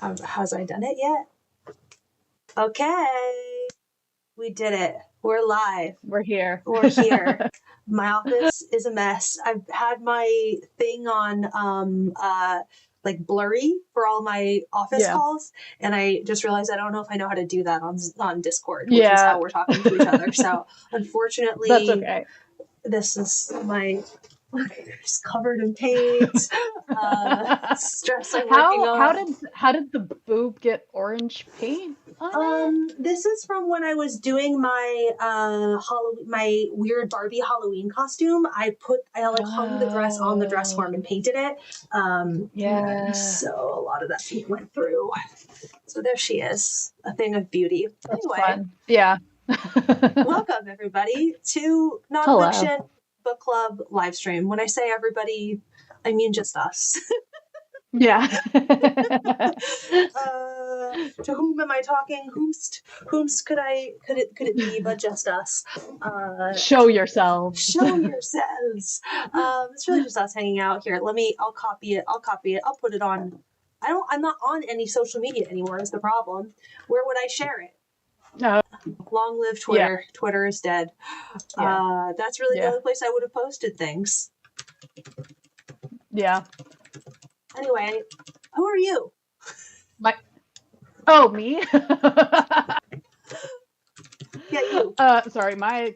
Has I done it yet? Okay. We did it. We're live. We're here. We're here. My office is a mess. I've had my thing on like blurry for all my office calls, and I just realized I don't know if I know how to do that on Discord, which is how we're talking to each other. So unfortunately, that's okay. This is my it's covered in paint. Stress I'm working on. How did the boob get orange paint on it? This is from when I was doing my my weird Barbie Halloween costume. I hung the dress on the dress form and painted it. So a lot of that paint went through. So there she is, a thing of beauty. That's anyway, fun. Yeah. Welcome everybody to Nonfiction Book Club live stream. When I say everybody, I mean just us. Yeah. To whom am I talking? Whomst could it be but just us? Show yourselves. Show yourselves. It's really just us hanging out here. I'll copy it. I'll put it on. I'm not on any social media anymore is the problem. Where would I share it? No. Long live Twitter. Yeah. Twitter is dead. Yeah. That's really the only place I would have posted things. Yeah. Anyway, who are you? Me? Yeah, you. Sorry, my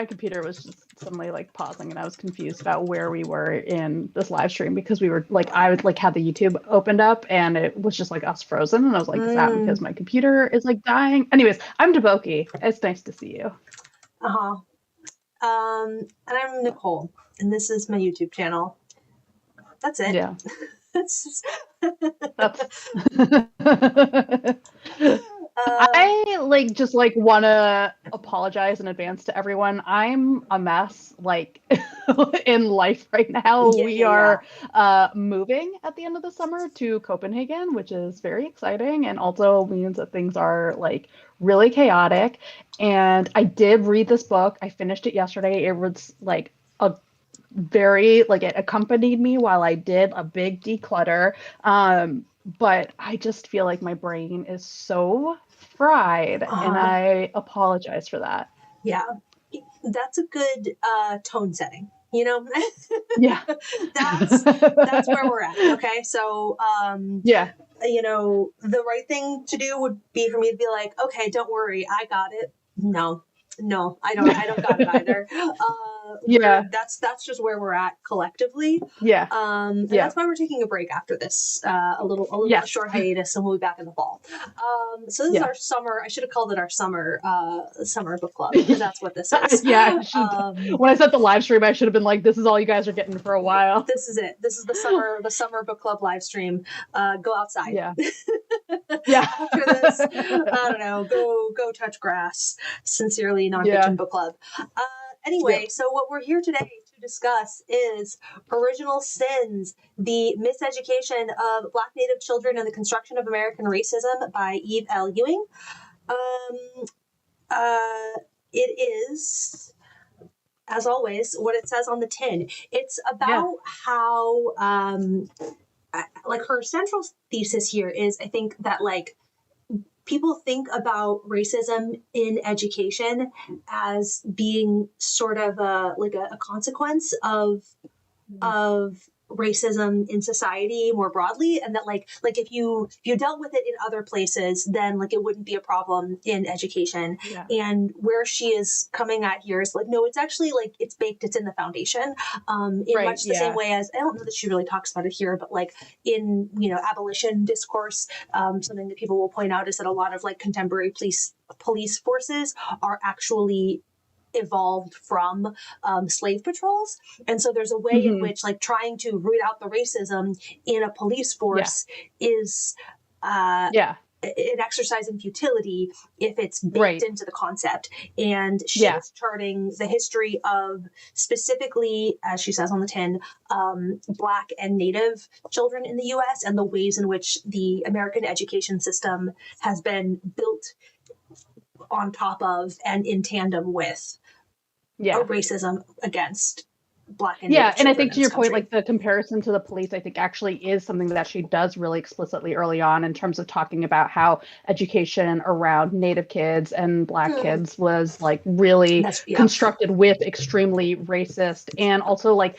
computer was just suddenly like pausing, and I was confused about where we were in this live stream because we were like, I would like have the YouTube opened up and it was just like us frozen, and I was like, is that because my computer is like dying? Anyways, I'm Deboki. It's nice to see you. And I'm Nicole, and this is my YouTube channel. That's it. Yeah. I just want to apologize in advance to everyone. I'm a mess in life right now. We are moving at the end of the summer to Copenhagen, which is very exciting, and also means that things are really chaotic. And I did read this book. I finished it yesterday. It was it accompanied me while I did a big declutter. But I just feel like my brain is so fried, and I apologize for that. Yeah, that's a good tone setting, you know? Yeah. That's where we're at. Okay. So, the right thing to do would be for me to be like, okay, don't worry, I got it. No, I don't got it either. That's just where we're at collectively. Yeah. And that's why we're taking a break after this, a little short hiatus, and we'll be back in the fall. So this is our summer. I should have called it our summer book club, because that's what this is. When I set the live stream, I should have been like, this is all you guys are getting for a while. This is it. This is the summer book club live stream. Go outside. Yeah. After this, I don't know, go touch grass. Sincerely, Nonfiction Book Club. Anyway, so what we're here today to discuss is Original Sins, the Miseducation of Black Native Children and the Construction of American Racism by Ewing. It is, as always, what it says on the tin. It's about how, her central thesis here is, I think, that people think about racism in education as being sort of a consequence of racism in society more broadly, and that if you dealt with it in other places, then it wouldn't be a problem in education. And where she is coming at here is no, it's actually it's baked, it's in the foundation, in much the same way as, I don't know that she really talks about it here, but in abolition discourse, something that people will point out is that a lot of contemporary police forces are actually evolved from slave patrols, and so there's a way in which trying to root out the racism in a police force is an exercise in futility if it's baked into the concept. And she's charting the history of, specifically, as she says on the tin, Black and Native children in the U.S. and the ways in which the American education system has been built on top of and in tandem with racism against Black and Native and I children think in to your this point, country. like the comparison to the police, I think actually is something that she does really explicitly early on in terms of talking about how education around Native kids and Black kids was like really constructed with extremely racist and also like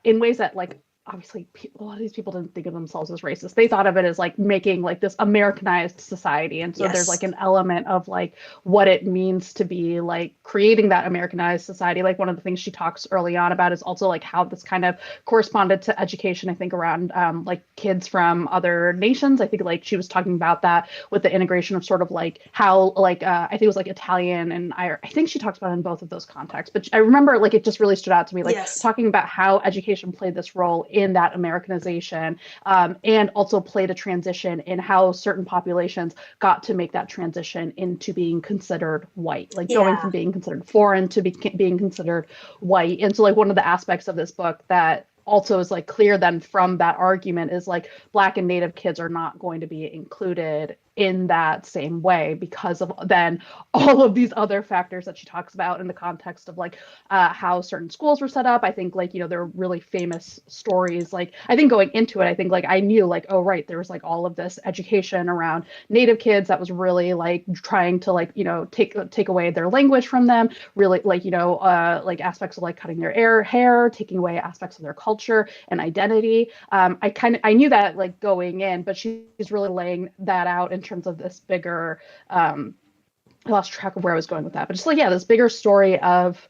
in ways that like obviously a lot of these people didn't think of themselves as racist. They thought of it as like making like this Americanized society. And so there's like an element of like what it means to be like creating that Americanized society. Like one of the things she talks early on about is also like how this kind of corresponded to education, I think around like kids from other nations. I think like she was talking about that with the integration of sort of like how like I think it was like Italian and I think she talks about it in both of those contexts. But I remember like it just really stood out to me, like talking about how education played this role in that Americanization and also played a transition in how certain populations got to make that transition into being considered white, like going from being considered foreign to being considered white. And so like one of the aspects of this book that also is like clear then from that argument is like Black and Native kids are not going to be included in that same way because of then all of these other factors that she talks about in the context of like how certain schools were set up. I think like, you know, there are really famous stories. Like I think going into it, I think like I knew like, oh, right, there was like all of this education around Native kids that was really like trying to like, you know, take away their language from them, really like, you know, like aspects of like cutting their hair, taking away aspects of their culture and identity. I knew that like going in, but she's really laying that out in terms of this bigger I lost track of where I was going with that, but just like this bigger story of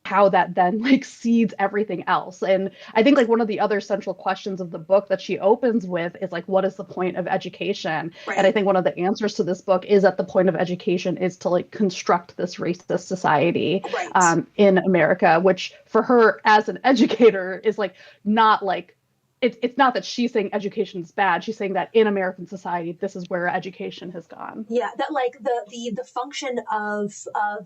how that then like seeds everything else. And I think like one of the other central questions of the book that she opens with is like, what is the point of education? And I think one of the answers to this book is that the point of education is to like construct this racist society in America, which for her as an educator is like not like it's not that she's saying education is bad. She's saying that in American society, this is where education has gone. Yeah, that like the function of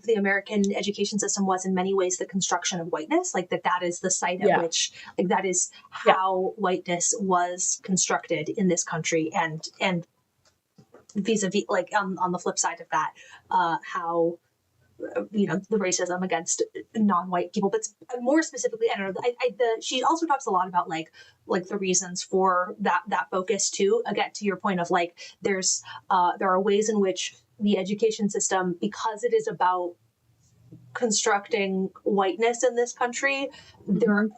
the American education system was in many ways the construction of whiteness. Like that is the site at which like that is how whiteness was constructed in this country, and vis-a-vis like on the flip side of that, how you know the racism against non-white people, but more specifically, I don't know. She also talks a lot about like the reasons for that focus too. Again, to your point of like there are ways in which the education system, because it is about constructing whiteness in this country, there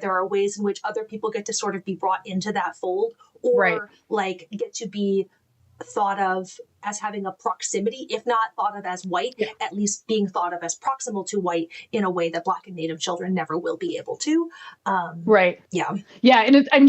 are ways in which other people get to sort of be brought into that fold, or like get to be thought of as having a proximity, if not thought of as white, at least being thought of as proximal to white in a way that Black and Native children never will be able to. And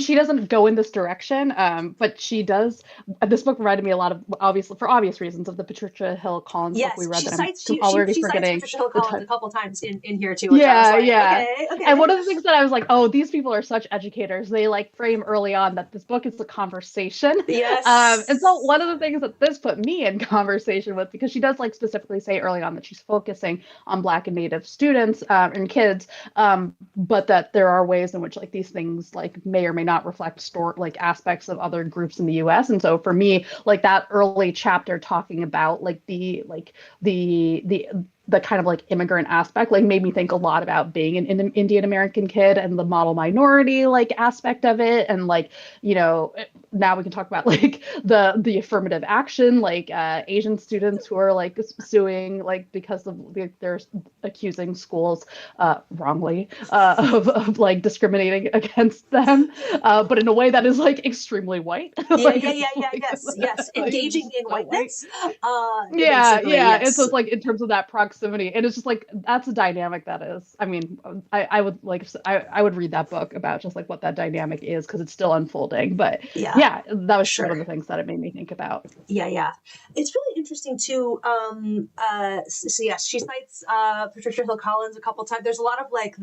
she doesn't go in this direction, but she does. This book reminded me a lot of, obviously for obvious reasons, of the Patricia Hill Collins book we read. She that cites, I'm already forgetting. Patricia Hill Collins a couple times in here too. Which I was like, okay. And one of the things that I was like, oh, these people are such educators. They like frame early on that this book is a conversation. And so one of the things that this put me in conversation with, because she does like specifically say early on that she's focusing on Black and Native students and kids, but that there are ways in which like these things like may or may not reflect like aspects of other groups in the US. And so for me, like that early chapter talking about like the kind of like immigrant aspect like made me think a lot about being an Indian American kid and the model minority like aspect of it. And like, you know, now we can talk about like the affirmative action, like Asian students who are like suing like because of they're accusing schools wrongly of like discriminating against them, but in a way that is like extremely white. Yes. Engaging in whiteness. And so it's like in terms of that proximity, and it's just like that's a dynamic that is. I mean, I would like I would read that book about just like what that dynamic is because it's still unfolding. But that was one of the things that it made me think about. It's really interesting too. So yes, she cites Patricia Hill Collins a couple times. There's a lot of like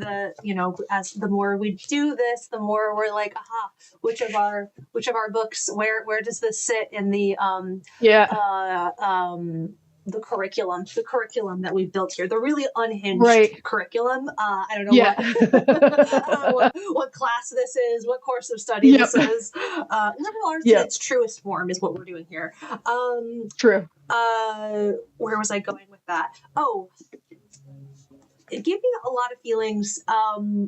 as the more we do this, the more we're like, aha, which of our books, where does this sit in the the curriculum that we've built here, the really unhinged curriculum. I don't know what class this is, what course of study this is. Liberal arts in its truest form is what we're doing here. True. Where was I going with that? it gave me a lot of feelings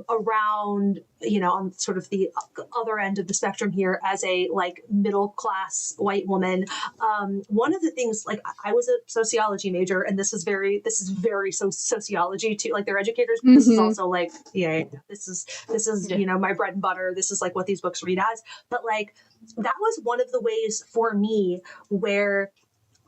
around, on sort of the other end of the spectrum here as a like middle class white woman. One of the things, like I was a sociology major, and this is very sociology too. Like they're educators, but this is also like, this is my bread and butter. This is like what these books read as. But like that was one of the ways for me where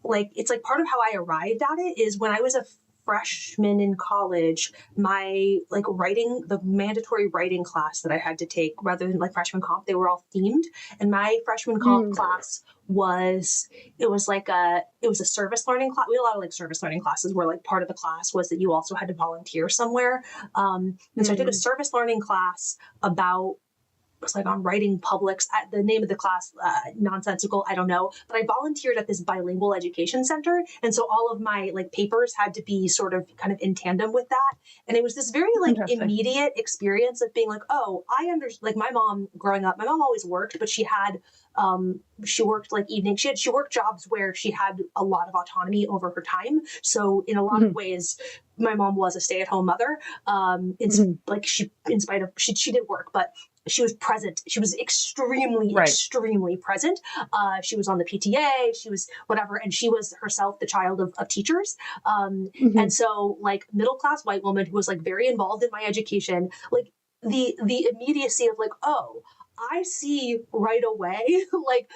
like it's like part of how I arrived at it is when I was a freshman in college, my like the mandatory writing class that I had to take, rather than like freshman comp, they were all themed. And my freshman comp class was a service learning class. We had a lot of like service learning classes where like part of the class was that you also had to volunteer somewhere. And so I took a service learning class about, it was like on writing publics. The name of the class, nonsensical, I don't know. But I volunteered at this bilingual education center. And so all of my like papers had to be sort of kind of in tandem with that. And it was this very like immediate experience of being like, oh, I understand. Like my mom growing up, my mom always worked, but she worked like evening. She worked jobs where she had a lot of autonomy over her time. So in a lot of ways, my mom was a stay-at-home mother. In spite of she did work, but she was present. She was extremely present. She was on the PTA. She was whatever, and she was herself the child of teachers. And so, like middle-class white woman who was like very involved in my education, like the immediacy of like, oh, I see right away, like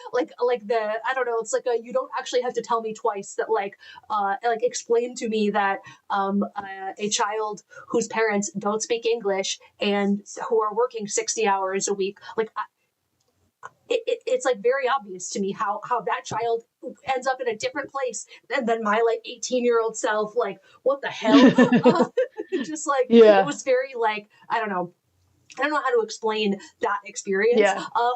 the, I don't know, it's like you don't actually have to tell me twice that like explain to me that a child whose parents don't speak English and who are working 60 hours a week, like it's like very obvious to me how that child ends up in a different place than my like 18-year-old self. Like, what the hell? Just like, it was very like, I don't know how to explain that experience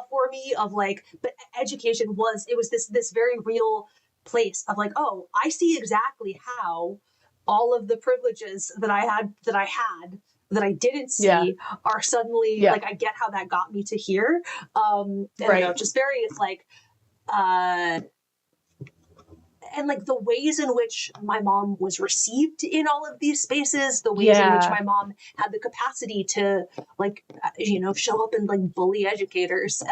for me of like, but education was this very real place of like, oh, I see exactly how all of the privileges that I had that I didn't see are suddenly like, I get how that got me to here. Just very like, and like the ways in which my mom was received in all of these spaces, the ways in which my mom had the capacity to like, show up and like bully educators.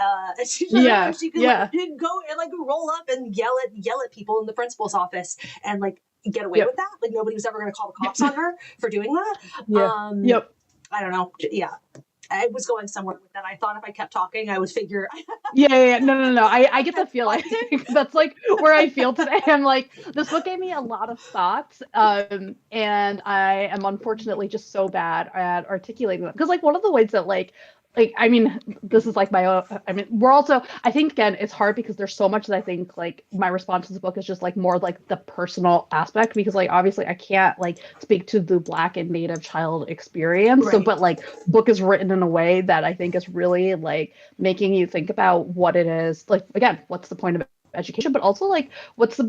She could like, go and like roll up and yell at people in the principal's office and like get away with that. Like nobody was ever going to call the cops on her for doing that. I don't know. I was going somewhere with that. I thought if I kept talking, I would figure. No. I get the feeling. That's like where I feel today. I'm like, this book gave me a lot of thoughts, and I am unfortunately just so bad at articulating them. Because like one of the ways that like I mean, this is like my own, I mean, we're also, I think again, it's hard because there's so much that I think like my response to this book is just like more like the personal aspect, because like obviously I can't like speak to the Black and Native child experience. So, but like book is written in a way that I think is really like making you think about what it is, like, again, what's the point of education, but also like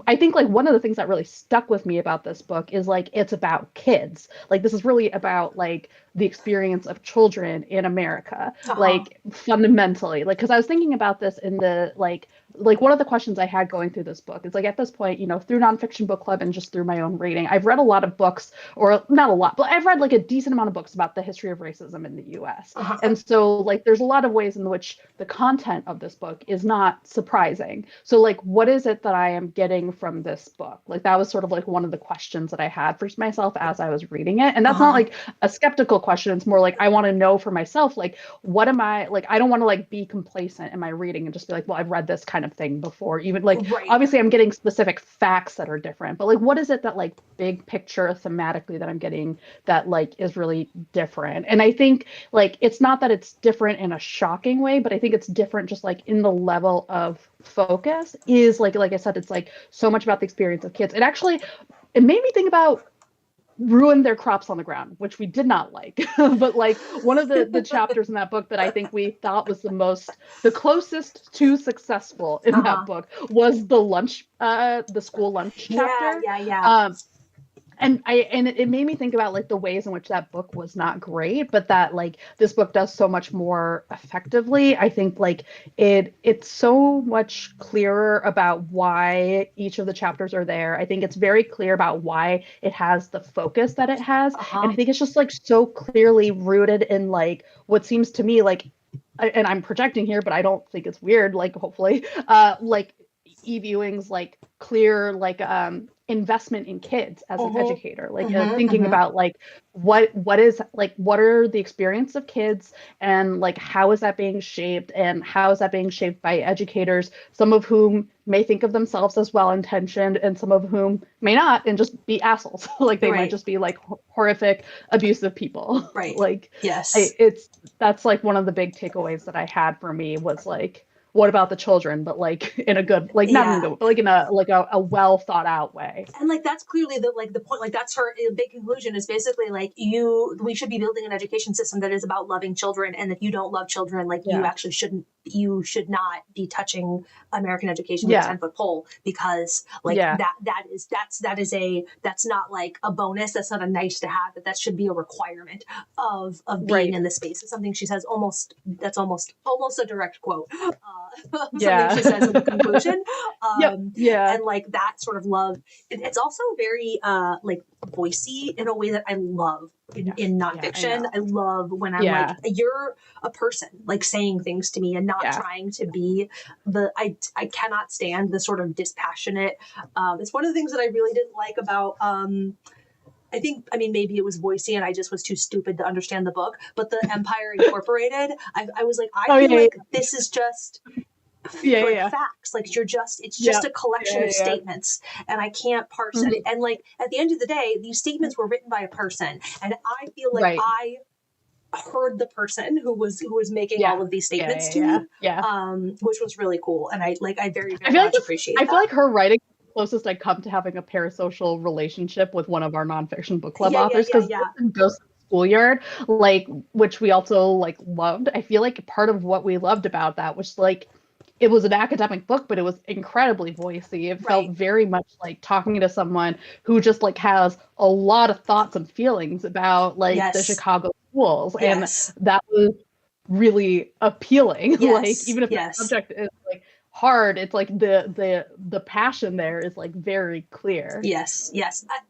I think like one of the things that really stuck with me about this book is like it's about kids. Like this is really about like the experience of children in America, like fundamentally, like because I was thinking about this in the like one of the questions I had going through this book is like at this point, through Nonfiction Book Club and just through my own reading, I've read a lot of books, or not a lot, but I've read like a decent amount of books about the history of racism in the US. And so like there's a lot of ways in which the content of this book is not surprising. So like what is it that I am getting from this book? Like that was sort of like one of the questions that I had for myself as I was reading it. And that's not like a skeptical question. It's more like I want to know for myself, like what am I, like I don't want to like be complacent in my reading and just be like, well, I've read this kind of thing before, even like obviously I'm getting specific facts that are different, but like what is it that like big picture thematically that I'm getting that like is really different? And I think like it's not that it's different in a shocking way, but I think it's different just like in the level of focus is like I said, it's like so much about the experience of kids. It made me think about ruined their crops on the ground, which we did not like. But like one of the chapters in that book that I think we thought was the closest to successful in that book was the school lunch chapter. and it made me think about like the ways in which that book was not great, but that like this book does so much more effectively. I think like it's so much clearer about why each of the chapters are there. I think it's very clear about why it has the focus that it has. And I think it's just like so clearly rooted in like what seems to me like, and I'm projecting here, but I don't think it's weird, like hopefully, like Ewing's like clear like investment in kids as an educator, like thinking about like what is like what are the experience of kids, and like how is that being shaped, and how is that being shaped by educators, some of whom may think of themselves as well-intentioned and some of whom may not and just be assholes. Like they might just be like horrific abusive people. Like yes, that's like one of the big takeaways that I had for me was like, what about the children, but like in a good, like not in a good, but like in a like a well thought out way. And like that's clearly the like the point, like that's her big conclusion is basically like we should be building an education system that is about loving children, and if you don't love children, like you actually you should not be touching American education with a 10-foot pole, because like that's not like a bonus, that's not a nice to have, that should be a requirement of being in the space. It's something she says almost a direct quote. Something she says in the conclusion. And like that sort of love, it's also very like voicey in a way that I love in nonfiction. I love when I'm like, you're a person like saying things to me and not trying to be I cannot stand the sort of dispassionate. It's one of the things that I really didn't like about I think, I mean, maybe it was voicey and I just was too stupid to understand the book, but the Empire Incorporated, I was like, I feel like this is just facts. Like it's just a collection of statements, and I can't parse it. And like at the end of the day, these statements were written by a person, and I feel like I heard the person who was making all of these statements to me, which was really cool, and I very much appreciate that. I feel like her writing is the closest I come to having a parasocial relationship with one of our nonfiction book club authors, because Ghost in the Schoolyard, like, which we also like loved. I feel like part of what we loved about that was like it was an academic book, but it was incredibly voicey. It felt very much like talking to someone who just like has a lot of thoughts and feelings about like the Chicago schools. And that was really appealing. Like even if the subject is like hard, it's like the passion there is like very clear. Yes.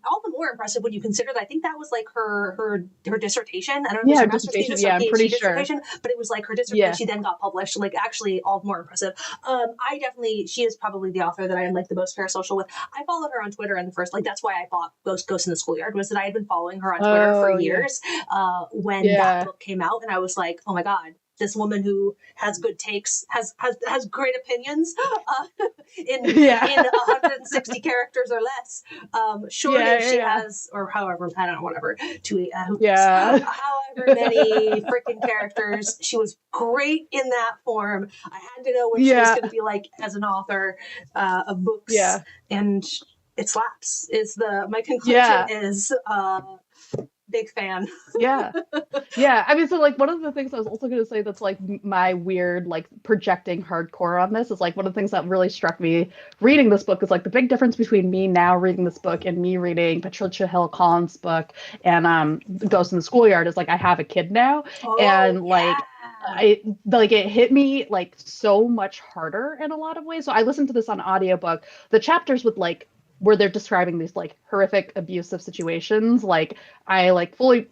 All the more impressive when you consider that I think that was like her dissertation. I don't know if it was her master's thesis or PhD dissertation, but it was like her dissertation. She then got published. Like actually, all the more impressive. She is probably the author that I am like the most parasocial with. I followed her on Twitter, and that's why I bought Ghost in the Schoolyard, was that I had been following her on Twitter for years when that book came out, and I was like, oh my god. This woman who has good takes, has great opinions in 160 characters or less. She has, or however, I don't know, whatever, however many freaking characters. She was great in that form. I had to know what she was going to be like as an author of books, and it slaps. My conclusion is big fan. I mean, so like one of the things I was also going to say that's like my weird like projecting hardcore on this is like one of the things that really struck me reading this book is like the big difference between me now reading this book and me reading Patricia Hill Collins' book and Ghost in the Schoolyard is like I have a kid now, and like it hit me like so much harder in a lot of ways. So I listened to this on audiobook. The chapters with like where they're describing these like horrific abusive situations, like I like fully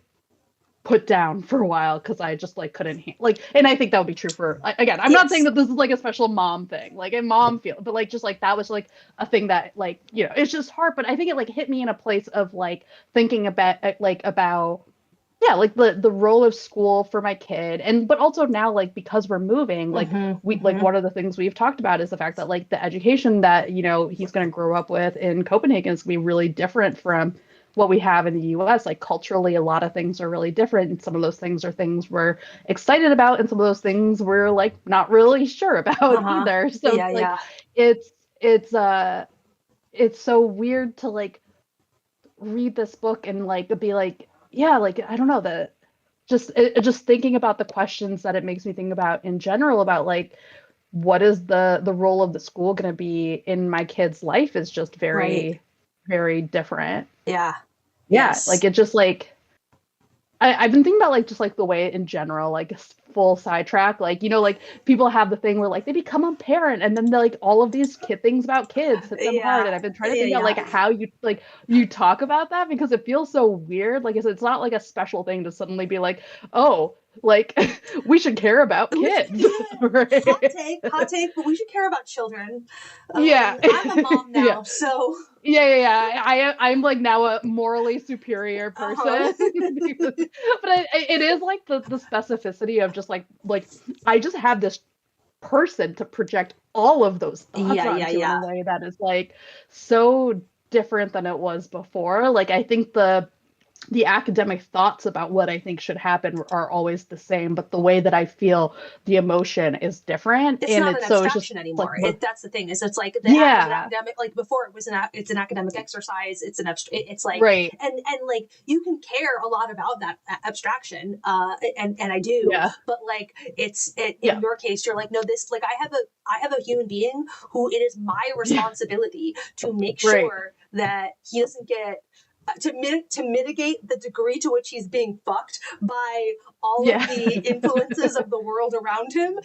put down for a while because I just like couldn't like, and I think that would be true for again. I'm not saying that this is like a special mom thing, like a mom feel, but like just like that was like a thing that like it's just hard. But I think it like hit me in a place of like thinking about like the role of school for my kid, and but also now like because we're moving, like like one of the things we've talked about is the fact that like the education that he's going to grow up with in Copenhagen is going to be really different from what we have in the US. Like culturally, a lot of things are really different, and some of those things are things we're excited about, and some of those things we're like not really sure about either. So it's so weird to like read this book and like be like, like I don't know, just thinking about the questions that it makes me think about in general about like what is the role of the school going to be in my kid's life is just very very different. Yes. like it just like I've been thinking about like just like the way in general, like full sidetrack, like, you know, like people have the thing where like they become a parent and then like all of these things about kids hit them hard. And I've been trying to think about like how you talk about that, because it feels so weird. Like it's not like a special thing to suddenly be like, oh, like we should care about kids. Right? Hot take, but we should care about children. Yeah. I'm a mom now, so I'm like now a morally superior person. But it is like the specificity of just like I just have this person to project all of those thoughts onto in a way that is like so different than it was before. Like I think the academic thoughts about what I think should happen are always the same, but the way that I feel the emotion is different. It's and not it's an abstraction anymore. Like, that's the thing. Is it's like the academic, like before it was it's an academic exercise. It's it's like right. And like you can care a lot about that abstraction, and I do. But like in your case, you're like, no, this like I have a human being who it is my responsibility to make sure that he doesn't get. To mitigate the degree to which he's being fucked by all of the influences of the world around him,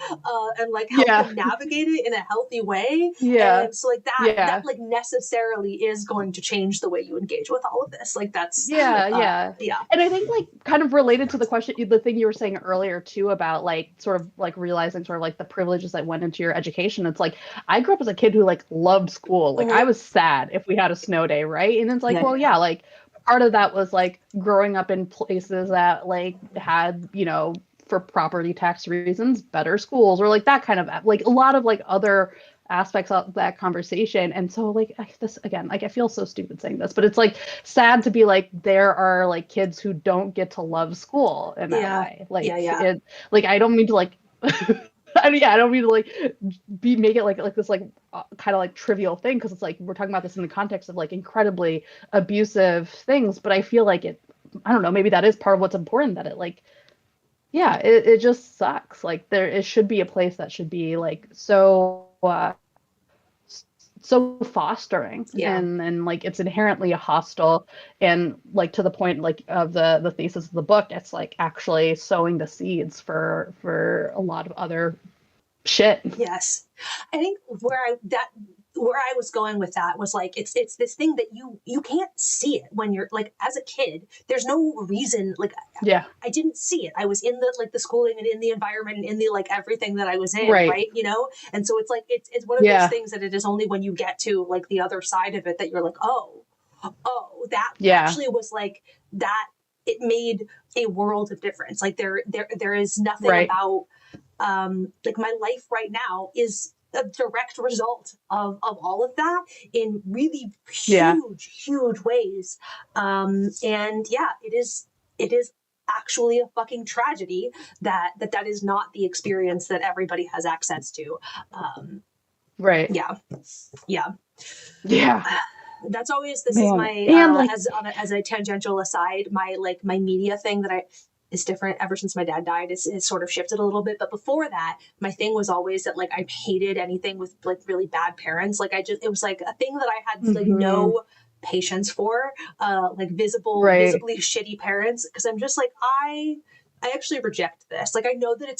and like help him navigate it in a healthy way. And so like that like necessarily is going to change the way you engage with all of this. Like that's And I think like kind of related to the thing you were saying earlier too about like sort of like realizing sort of like the privileges that went into your education. It's like I grew up as a kid who like loved school. Like I was sad if we had a snow day, right? And it's like like part of that was like growing up in places that like had, you know, for property tax reasons, better schools, or like that kind of like a lot of like other aspects of that conversation. And so like this again, like I feel so stupid saying this, but it's like sad to be like there are like kids who don't get to love school in that way. Like it, like I don't mean to like I don't mean to like make it like this like kind of like trivial thing, because it's like we're talking about this in the context of like incredibly abusive things, but I feel like I don't know, maybe that is part of what's important, that it like it just sucks. Like it should be a place that should be like so fostering, and like it's inherently hostile, and like to the point like of the thesis of the book, it's like actually sowing the seeds for a lot of other shit. Yes, I think where I was going with that was like it's this thing that you can't see it when you're like as a kid. There's no reason like I didn't see it. I was in the like the schooling and in the environment and in the like everything that I was in, right? You know, and so it's like it's one of those things that it is only when you get to like the other side of it that you're like, oh, that actually was like that. It made a world of difference. Like there is nothing about like my life right now is a direct result of all of that in really huge ways. And it is actually a fucking tragedy that is not the experience that everybody has access to. That's always is my as a tangential aside, my media thing that is different ever since my dad died. It's sort of shifted a little bit, but before that, my thing was always that like I hated anything with like really bad parents. Like it was like a thing that I had like no patience for, like visibly shitty parents, because I'm just like I actually reject this. Like I know that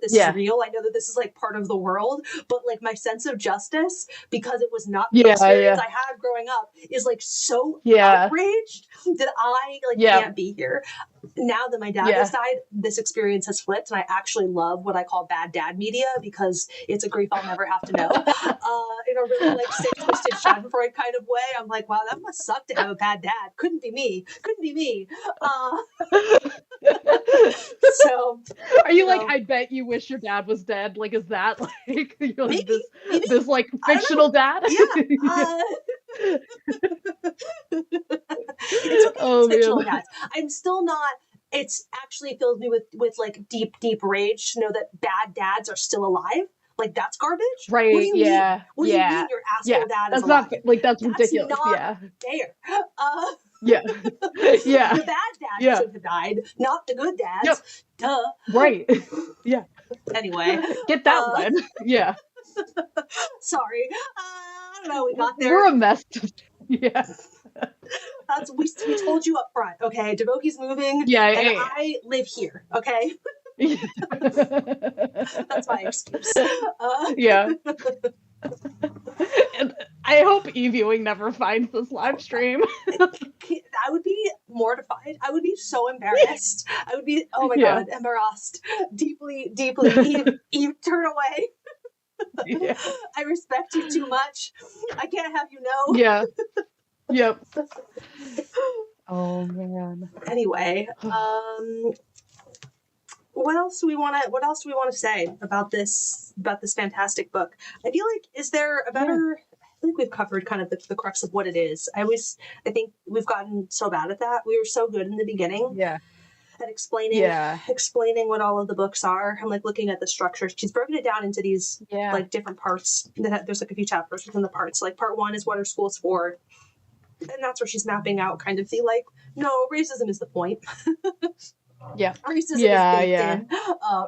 this is real. I know that this is like part of the world, but like my sense of justice, because it was not the experience I had growing up, is like so outraged that I like can't be here. Now that my dad has died, this experience has flipped, and I actually love what I call bad dad media, because it's a grief I'll never have to know. In a really like sick, twisted Schadenfreude kind of way. I'm like, wow, that must suck to have a bad dad. Couldn't be me. So are you like, I bet you wish your dad was dead? Like, is that like you're like maybe. This like fictional dad? It's okay, fictional dads. I'm still not. It's actually fills me with like deep rage to know that bad dads are still alive. Like that's garbage, right? What do you mean your asshole dad is alive? Not like that's ridiculous. Not fair. The bad dad should have died, not the good dads. Duh. Right. Yeah. Anyway, get that one. Yeah. Sorry. I don't know. We got there. We're a mess. we told you up front, okay? Devoki's moving, yeah, and yeah. I live here, okay? That's my excuse. Yeah. And I hope Ewing never finds this live stream. I would be mortified. I would be so embarrassed. I would be, oh my God, embarrassed. Deeply, deeply. Eve, turn away. Yeah. I respect you too much. I can't have you know. Yeah. Yep. Oh man. Anyway, what else do we want to say about this fantastic book? I feel like, is there a better, I think we've covered kind of the crux of what it is. I think we've gotten so bad at that. We were so good in the beginning. Yeah. At explaining what all of the books are. I'm like looking at the structure. She's broken it down into these like different parts. There's like a few chapters within the parts. Like part 1 is what are schools for, and that's where she's mapping out kind of the like, no, racism is the point. Yeah. Racism is baked in.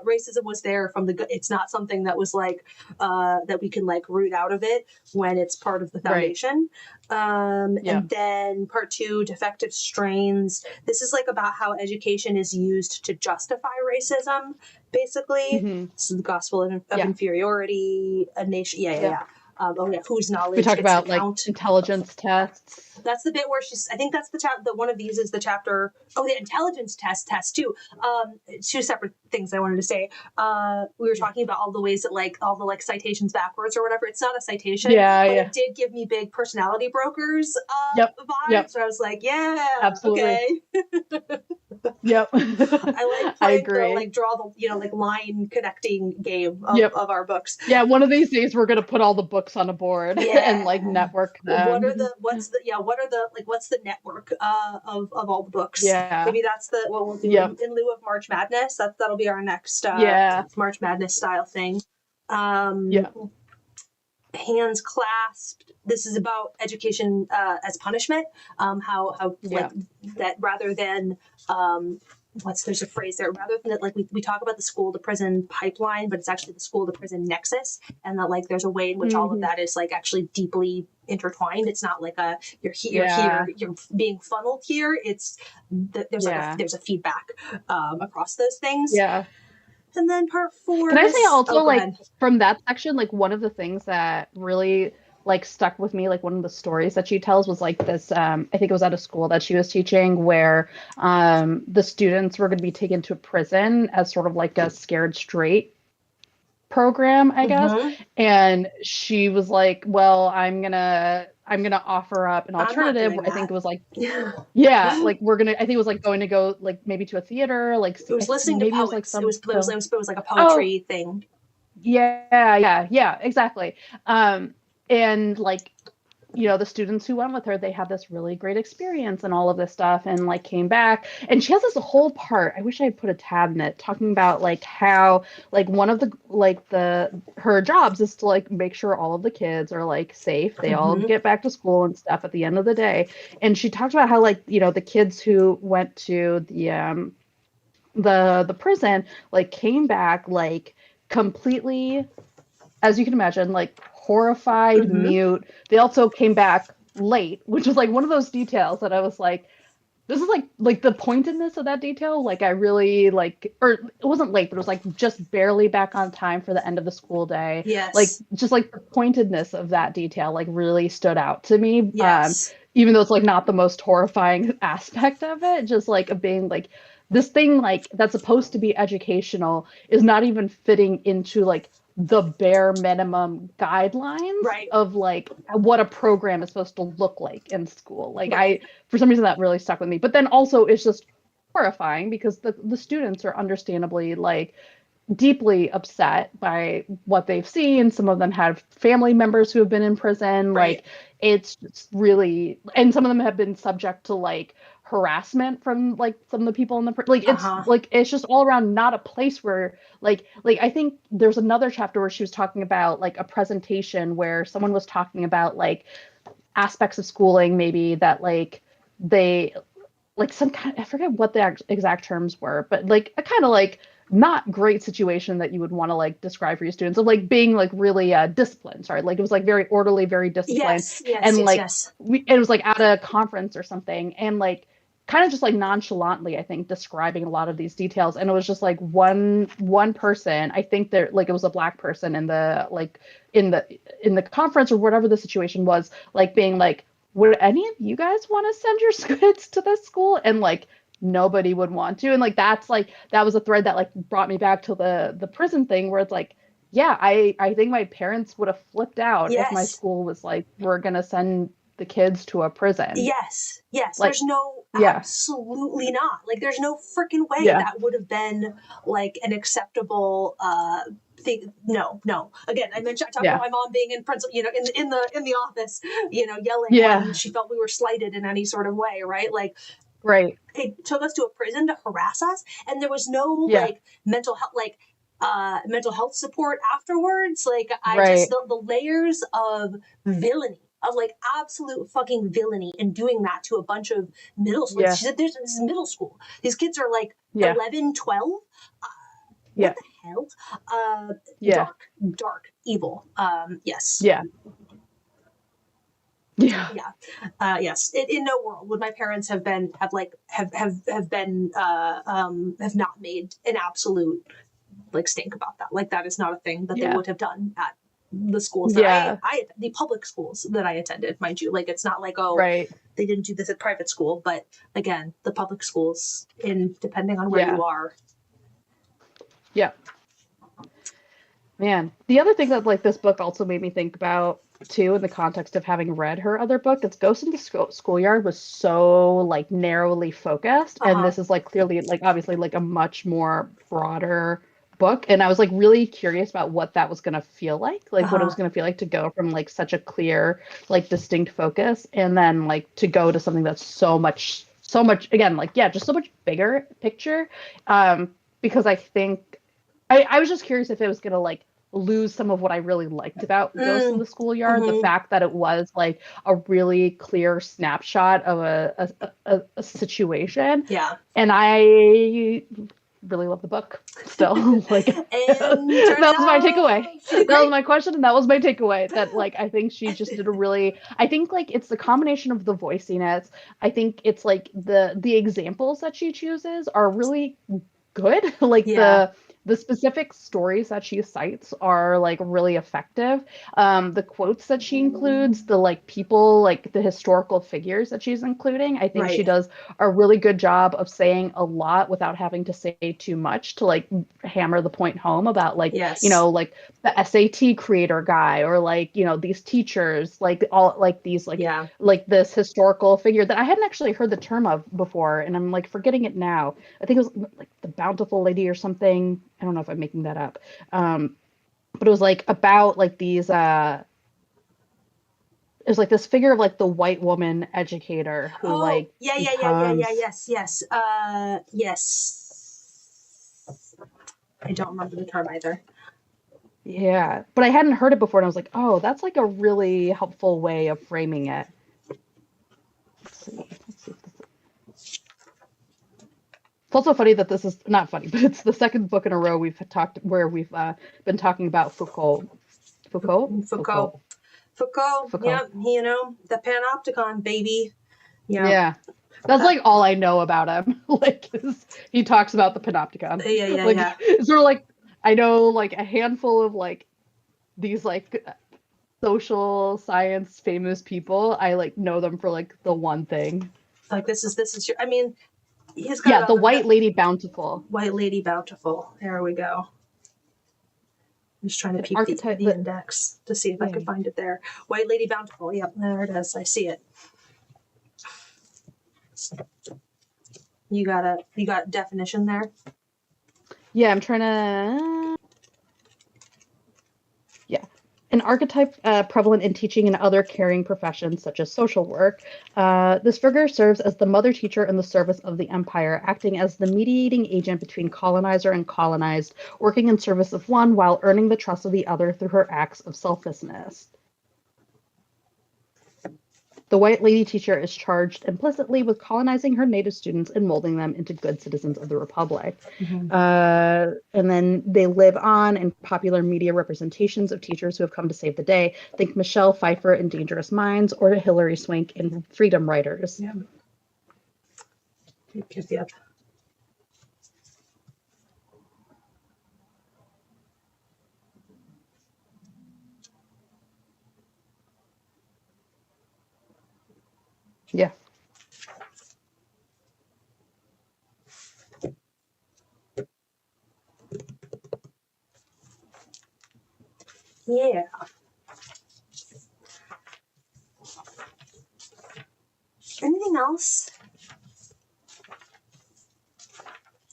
Racism was there from the. It's not something that was like that we can like root out of it when it's part of the foundation. Right. And then part 2, defective strains. This is like about how education is used to justify racism. Basically, This is the gospel of inferiority. A nation. Whose knowledge? We talk about like count. Intelligence tests. That's the bit where I think that's the one of these is the chapter. Oh, the intelligence test too. 2 separate things I wanted to say. We were talking about all the ways that like all the like citations backwards or whatever. It's not a citation. It did give me big personality brokers vibes. So I was like, absolutely. Okay. Yep. I like playing the like draw the like line connecting game of our books. Yeah, one of these days we're gonna put all the books on a board and like network them. What's the network of all the books? Yeah. Maybe that's what we'll do in lieu of March Madness. That'll be our next March Madness style thing. Hands clasped. This is about education as punishment. How like that rather than there's a phrase there, rather than that like we talk about the school to prison pipeline, but it's actually the school to prison nexus, and that like there's a way in which all of that is like actually deeply intertwined. It's not like you're here you're being funneled here. It's there's a feedback across those things. And then part 4. Can I say also from that section, like one of the things that really like stuck with me, like one of the stories that she tells was like this, I think it was at a school that she was teaching where the students were going to be taken to a prison as sort of like a scared straight program, I guess. And she was like, well, I'm gonna offer up an alternative. I think it was like, like I think it was like going to go like maybe to a theater, like it was listening to poets. It was like a poetry thing. Yeah, exactly. And like, you know, the students who went with her, they had this really great experience and all of this stuff and like came back. And she has this whole part, I wish I had put a tab in it, talking about like how like one of the like her jobs is to like make sure all of the kids are like safe. They all get back to school and stuff at the end of the day. And she talked about how like, you know, the kids who went to the prison like came back like completely, as you can imagine, like horrified, mute. They also came back late, which was like one of those details that I was like, this is like the pointedness of that detail. Like I really like, or it wasn't late, but it was like just barely back on time for the end of the school day. Yes. Like just like the pointedness of that detail like really stood out to me. Yes. Even though it's like not the most horrifying aspect of it, just like of being like this thing like that's supposed to be educational is not even fitting into like the bare minimum guidelines of like what a program is supposed to look like in school. Like for some reason that really stuck with me, but then also it's just horrifying because the students are understandably like deeply upset by what they've seen. Some of them have family members who have been in prison. Like it's really, and some of them have been subject to like harassment from like some of the people in the it's like it's just all around not a place where like I think there's another chapter where she was talking about like a presentation where someone was talking about like aspects of schooling maybe that like they like some kind, I forget what the exact terms were, but like a kind of like not great situation that you would want to like describe for your students, of like being like really disciplined. Sorry, like it was like very orderly, very disciplined, and like it was like at a conference or something, and like kind of just like nonchalantly, I think, describing a lot of these details. And it was just like one person, I think there like it was a Black person in the like in the conference or whatever the situation was, like being like, would any of you guys want to send your kids to this school? And like nobody would want to. And like that's like that was a thread that like brought me back to the prison thing, where it's like, yeah, I think my parents would have flipped out if my school was like, we're gonna send the kids to a prison. Yes. Like, there's no, absolutely not. Like, there's no freaking way that would have been like an acceptable thing. No. Again, I talked about my mom being in principal, in the office, yelling when she felt we were slighted in any sort of way, right? Like, right. It took us to a prison to harass us, and there was no like mental health support afterwards. Like, just the layers of villainy, of like absolute fucking villainy, and doing that to a bunch of middle school. She said, this is middle school. These kids are like 11, 12. What the hell? Dark, evil. Yes. Yes. In no world would my parents have not made an absolute like stink about that. Like, that is not a thing that they would have done at the schools that the public schools that I attended, mind you. Like, it's not like, they didn't do this at private school, but again, the public schools, depending on where you are. Man, the other thing that like this book also made me think about too, in the context of having read her other book, it's Ghost in the Schoolyard, was so like narrowly focused, and this is like clearly like obviously like a much more broader book, and I was like really curious about what that was going to feel like what it was going to feel like to go from like such a clear like distinct focus, and then like to go to something that's so much again like just so much bigger picture, because I think I was just curious if it was going to like lose some of what I really liked about Ghost in the Schoolyard, the fact that it was like a really clear snapshot of a situation. And I really love the book still. Like, that was my takeaway. That was my question, and that was my takeaway. That like I think she just did I think like it's the combination of the voiciness. I think it's like the examples that she chooses are really good. Like the specific stories that she cites are like really effective. The quotes that she includes, the like people, like the historical figures that she's including, I think she does a really good job of saying a lot without having to say too much to like hammer the point home about like, like the SAT creator guy, or like, these teachers, like all like these like, like this historical figure that I hadn't actually heard the term of before. And I'm like forgetting it now. I think it was like the Bountiful Lady or something. I don't know if I'm making that up. But it was like about like these, it was like this figure of like the white woman educator who yes. I don't remember the term either. Yeah, but I hadn't heard it before, and I was like, oh, that's like a really helpful way of framing it. Let's see. It's also funny that this is not funny, but it's the second book in a row we've been talking about Foucault. Foucault. Yeah, the panopticon, baby. Yeah. That's like all I know about him. Like he talks about the panopticon. Sort of like I know like a handful of like these like social science famous people. I like know them for like the one thing. Like this is your, I mean, he's got the White Lady Bountiful. White Lady Bountiful. There we go. I'm just trying to peek the index to see if I can find it there. White Lady Bountiful. Yep, there it is. I see it. You got definition there? Yeah, I'm trying to. An archetype prevalent in teaching and other caring professions such as social work. This figure serves as the mother teacher in the service of the empire, acting as the mediating agent between colonizer and colonized, working in service of one while earning the trust of the other through her acts of selflessness. the white lady teacher is charged implicitly with colonizing her native students and molding them into good citizens of the Republic. And then they live on in popular media representations of teachers who have come to save the day. Think Michelle Pfeiffer in Dangerous Minds or Hilary Swank in Freedom Writers. Yeah. Yeah. Yeah. Anything else?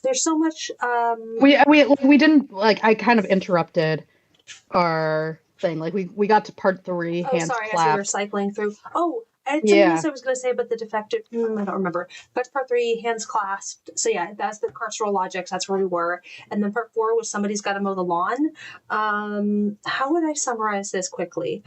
There's so much. We didn't like. I kind of interrupted our thing. Like we got to part 3. Oh, sorry. As we were cycling through. Oh, something else I was going to say about the defective. I don't remember. Got to part 3, hands clasped. So yeah, that's the carceral logics. That's where we were. And then part 4 was somebody's got to mow the lawn. How would I summarize this quickly?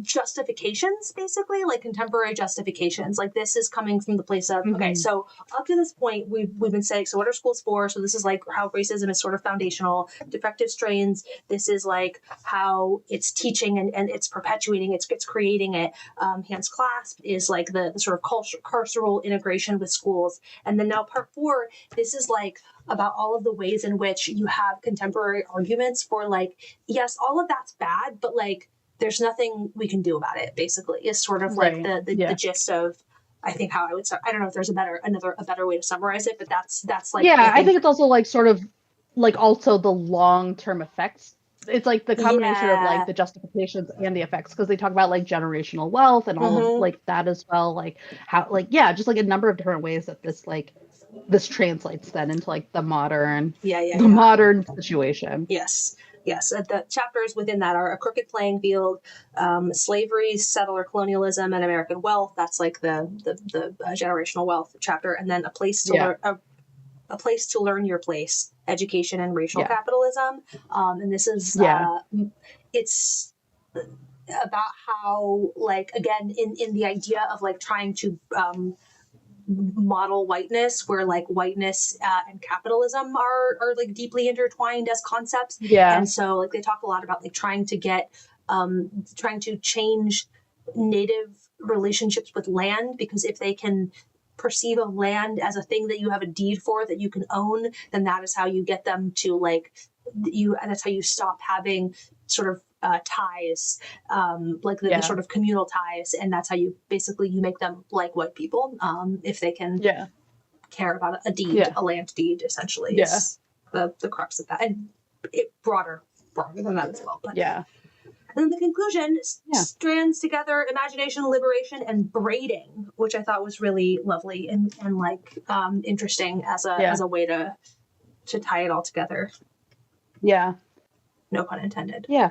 Justifications, basically, like contemporary justifications. Like this is coming from the place of okay, so up to this point we've been saying, so what are schools for? So this is like how racism is sort of foundational. Defective strains, this is like how it's teaching and it's perpetuating, it's creating it. Hands clasped is like the sort of carceral integration with schools. And then now part 4, this is like about all of the ways in which you have contemporary arguments for like, yes, all of that's bad, but like there's nothing we can do about it, basically, is sort of like the gist of, I think, how I would start. I don't know if there's a better way to summarize it, but that's like. Yeah, I think it's also like sort of like also the long-term effects. It's like the combination of like the justifications and the effects, because they talk about like generational wealth and all of like that as well. Like how, like, yeah, just like a number of different ways that this translates then into like the modern, modern situation. Yes, the chapters within that are a crooked playing field, slavery, settler colonialism, and American wealth. That's like the generational wealth chapter, and then a place to learn your place, education and racial capitalism. And this is it's about how, like, again, in the idea of like trying to model whiteness, where like whiteness and capitalism are like deeply intertwined as concepts. And so like they talk a lot about like trying to change native relationships with land, because if they can perceive of land as a thing that you have a deed for, that you can own, then that is how you get them to like that's how you stop having sort of ties, like the sort of communal ties, and that's how you make them like white people, if they can care about a deed, a land deed, essentially. Is the crux of that, and broader than that as well. But and then the conclusion strands together imagination, liberation, and braiding, which I thought was really lovely and like interesting as a way to tie it all together. No pun intended. I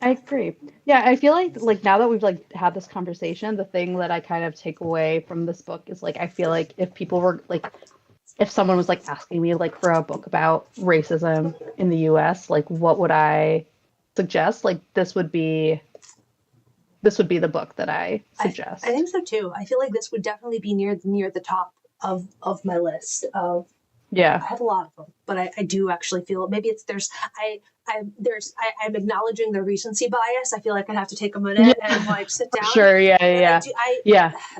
agree. I feel like now that we've like had this conversation, the thing that I kind of take away from this book is like, I feel like if people were like, if someone was like asking me like for a book about racism in the US, like what would I suggest? Like this would be the book that I suggest. I think so too. I feel like this would definitely be near the top of my list of. I have a lot of them, but I do actually feel maybe it's I'm acknowledging the recency bias. I feel like I'd have to take a minute and like sit down. Sure,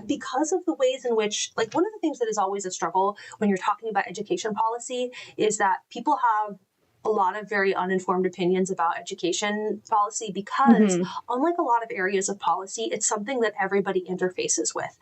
Because of the ways in which, like, one of the things that is always a struggle when you're talking about education policy is that people have a lot of very uninformed opinions about education policy, because unlike a lot of areas of policy, it's something that everybody interfaces with.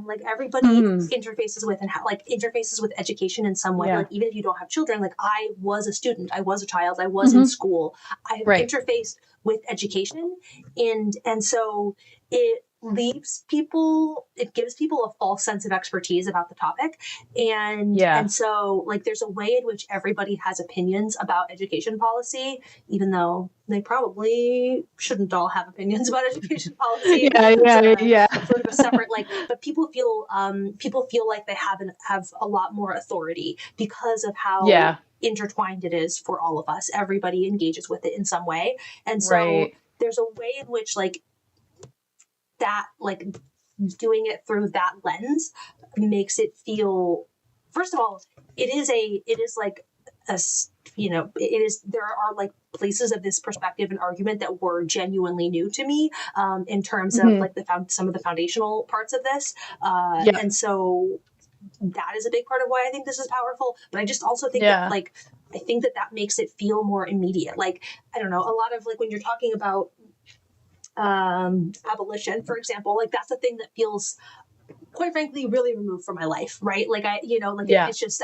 Like everybody interfaces with interfaces with education in some way. Like even if you don't have children, like I was a student, I was a child, I was in school, I interfaced with education, and so it gives people a false sense of expertise about the topic. And so like there's a way in which everybody has opinions about education policy, even though they probably shouldn't all have opinions about education policy. Sort of a separate, like, but people feel like they have a lot more authority because of how intertwined it is for all of us. Everybody engages with it in some way. And so Right. there's a way in which like that, like doing it through that lens makes it feel, first of all, it is like a, you know, it is, there are like places of this perspective and argument that were genuinely new to me, in terms of like some of the foundational parts of this. And so that is a big part of why I think this is powerful. But I just also think that like, I think that makes it feel more immediate. Like, I don't know, a lot of like when you're talking about abolition, for example, like that's a thing that feels, quite frankly, really removed from my life, right? Like I, you know, like it's just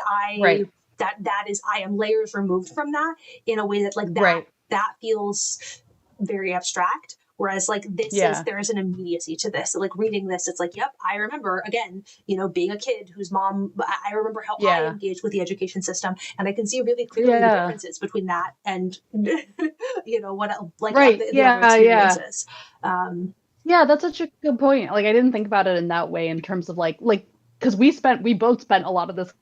that is, I am layers removed from that in a way that like that feels very abstract. Whereas like this is, there is an immediacy to this. So, like reading this, it's like, yep, I remember again, you know, being a kid whose mom, I remember how I engaged with the education system, and I can see really clearly the differences between that and, you know, what like the other experiences. Yeah, that's such a good point. Like I didn't think about it in that way in terms of like because we both spent a lot of this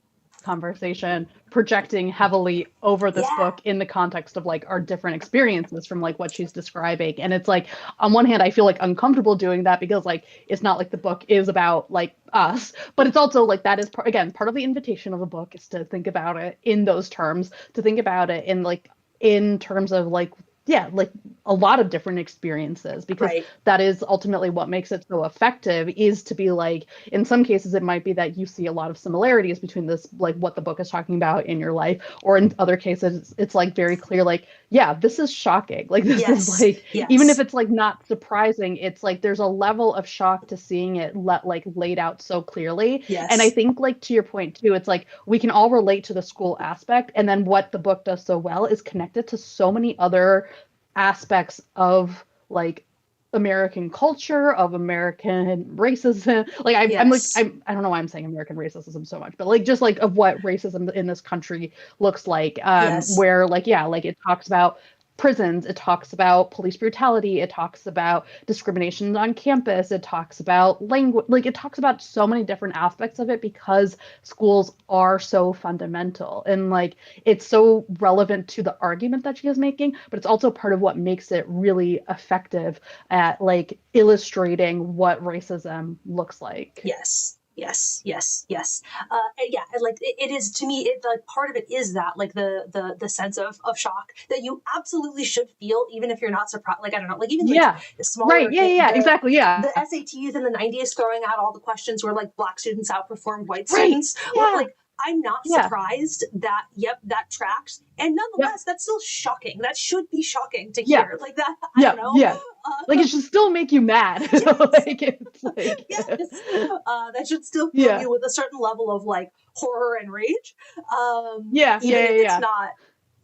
conversation projecting heavily over this book in the context of like our different experiences from like what she's describing. And it's like, on one hand, I feel like uncomfortable doing that because like it's not like the book is about like us, but it's also like that is again part of the invitation of a book is to think about it in those terms, to think about it in like in terms of like like a lot of different experiences, because that is ultimately what makes it so effective, is to be like, in some cases it might be that you see a lot of similarities between this, like what the book is talking about in your life, or in other cases it's like very clear, like, yeah, this is shocking. Like this is like, even if it's like not surprising, it's like there's a level of shock to seeing it like laid out so clearly. And I think like to your point too, it's like we can all relate to the school aspect, and then what the book does so well is connect it to so many other aspects of like American culture, of American racism. Like I'm like I don't know why I'm saying American racism so much, but like just like of what racism in this country looks like, where like like it talks about prisons, it talks about police brutality, it talks about discrimination on campus, it talks about language, like it talks about so many different aspects of it, because schools are so fundamental and like it's so relevant to the argument that she is making, but it's also part of what makes it really effective at like illustrating what racism looks like. Yes. Like it is, to me, it like part of it is that like the sense of shock that you absolutely should feel, even if you're not surprised. Like I don't know, like even like the smaller exactly the SATs in the 90s throwing out all the questions where like black students outperformed white students. Like I'm not surprised that that tracks, and nonetheless that's still shocking. That should be shocking to hear. Like that, I don't know. Like it should still make you mad. Like it's like that should still fill you with a certain level of like horror and rage. Even if it's not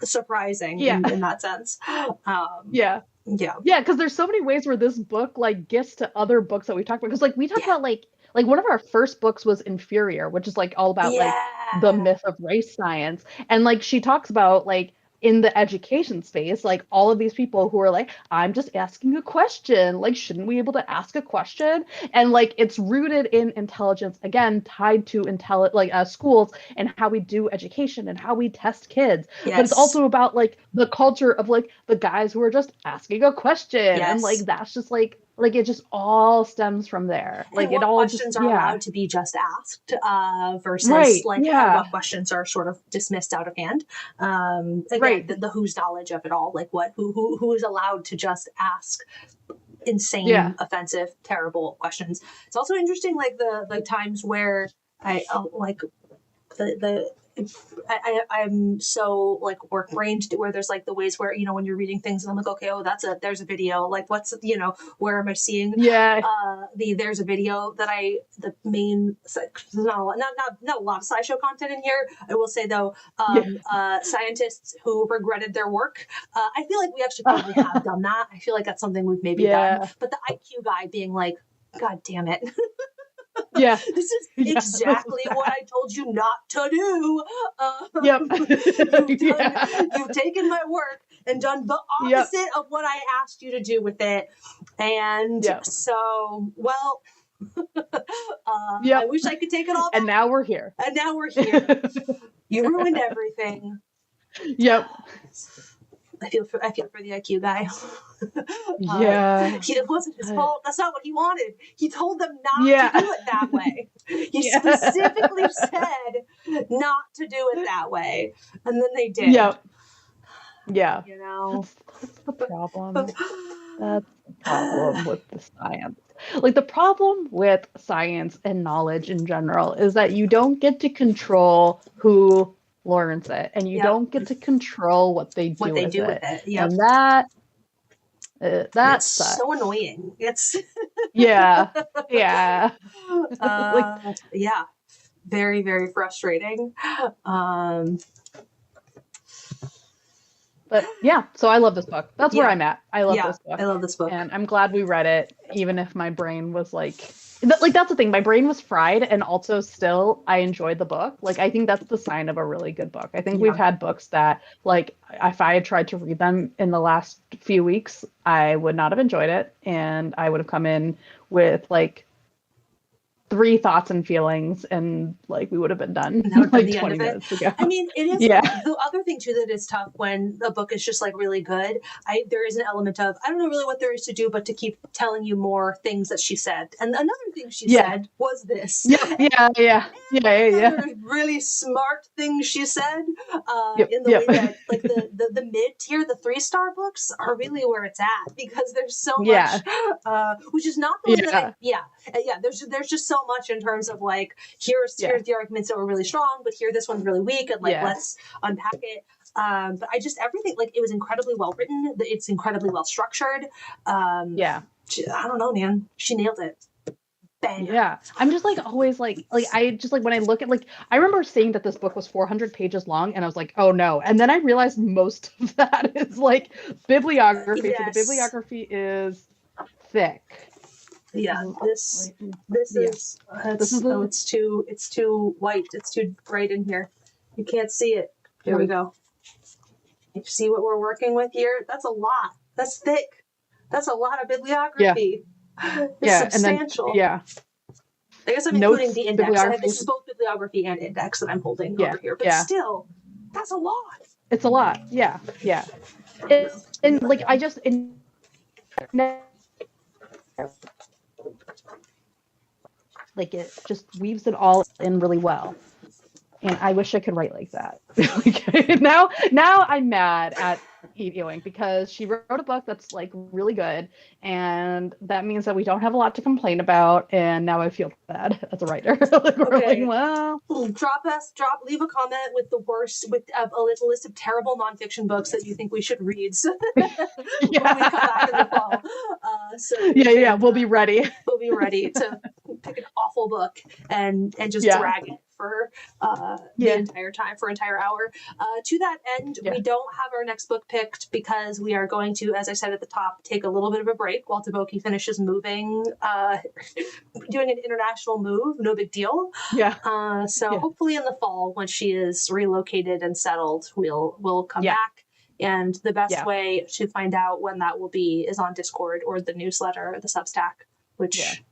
surprising in that sense. Because there's so many ways where this book like gets to other books that we talked about. Because like we talked about like one of our first books was Inferior, which is like all about like the myth of race science, and like she talks about like in the education space, like all of these people who are like, I'm just asking a question, like shouldn't we be able to ask a question? And like it's rooted in intelligence, again tied to schools and how we do education and how we test kids. But it's also about like the culture of like the guys who are just asking a question, and like that's just like it just all stems from there. And like what it all questions just are allowed to be just asked versus what questions are sort of dismissed out of hand. Again, the who's knowledge of it all, like who is allowed to just ask insane, offensive, terrible questions. It's also interesting, like the times where I like I'm so like work brained, where there's like the ways where, you know, when you're reading things and I'm like, okay, there's a video, like what's, you know, where am I seeing there's a video that the main, not a lot of SciShow content in here, I will say though. Scientists who regretted their work, I feel like we actually probably have done that. I feel like that's something we've maybe done, but the IQ guy being like, God damn it. This is exactly what I told you not to do. You've taken my work and done the opposite of what I asked you to do with it. And so, well, I wish I could take it all back. And now we're here. You ruined everything. Yep. I feel for the IQ guy. Yeah. It wasn't his fault. That's not what he wanted. He told them not Yeah. to do it that way. He Yeah. specifically said not to do it that way, and then they did. Yep. Yeah. You know, that's the problem. That's the problem with the science. Like, the problem with science and knowledge in general is that you don't get to control who learns it, and you Yep. don't get to control what they do with it. Yep. And that it's sucks. so annoying. It's yeah. Yeah. like, yeah, very, very frustrating. But yeah, so I love this book. That's where I'm at. I love this book. I love this book. And I'm glad we read it, even if my brain was like that's the thing. My brain was fried, and also still I enjoyed the book. Like, I think that's the sign of a really good book. I think we've had books that, like, if I had tried to read them in the last few weeks, I would not have enjoyed it, and I would have come in with like 3 thoughts and feelings, and like we would have been done like 20 minutes ago. I mean, it is the other thing too that is tough when a book is just like really good. There is an element of, I don't know really what there is to do but to keep telling you more things that she said. And another thing she said was this. Yeah. Really smart things she said in the way that, like, the mid tier, the 3-star books are really where it's at, because there's so much, which is not the way that there's just so much in terms of like, here's the arguments that were really strong, but here this one's really weak, and like let's unpack it. But I just, everything, like, it was incredibly well written. It's incredibly well structured. I don't know, man. She nailed it. Bang. Yeah, I'm just like always like I just like when I look at, like, I remember saying that this book was 400 pages long, and I was like, oh no, and then I realized most of that is like bibliography. So the bibliography is thick. Yeah, this is it's too white. It's too bright in here. You can't see it. Here we go. You see what we're working with here? That's a lot. That's thick. That's a lot of bibliography. It's substantial. And then, I guess I'm including the index. This is both bibliography and index that I'm holding over here. But still, that's a lot. It's a lot. Yeah. And like, I just like, it just weaves it all in really well. And I wish I could write like that. now I'm mad at Ewing, because she wrote a book that's like really good, and that means that we don't have a lot to complain about. And now I feel bad as a writer. Like, we're like, well, leave a comment with the worst, with a list of terrible nonfiction books that you think we should read. So when we come back in the fall. We'll be ready. We'll be ready to pick an awful book and just drag it for the entire hour. To that end, we don't have our next book picked, because we are going to, as I said at the top, take a little bit of a break while Taboki finishes moving, doing an international move. No big deal. Hopefully in the fall, when she is relocated and settled, we'll come back. And the best way to find out when that will be is on Discord or the newsletter, the Substack, which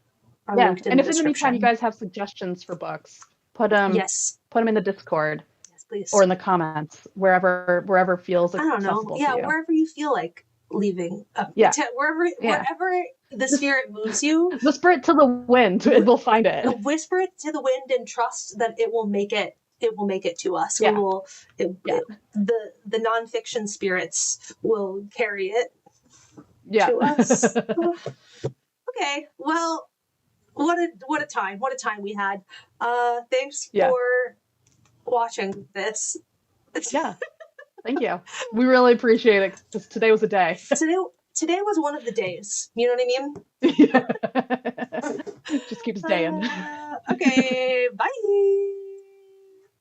are linked in the description. And if in the meantime you guys have suggestions for books, put them in the Discord. Yes, please. Or in the comments, wherever feels accessible to you. Wherever you feel like leaving. Wherever the spirit moves you. Whisper it to the wind, and we'll find it. Whisper it to the wind and trust that it will make it. It will make it to us. We will. The nonfiction spirits will carry it to us. Okay. Well, what a time we had. Thanks for watching this. Thank you. We really appreciate it, because today was a day. Today was one of the days. You know what I mean? Just keeps daying. Okay. Bye.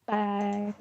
Bye.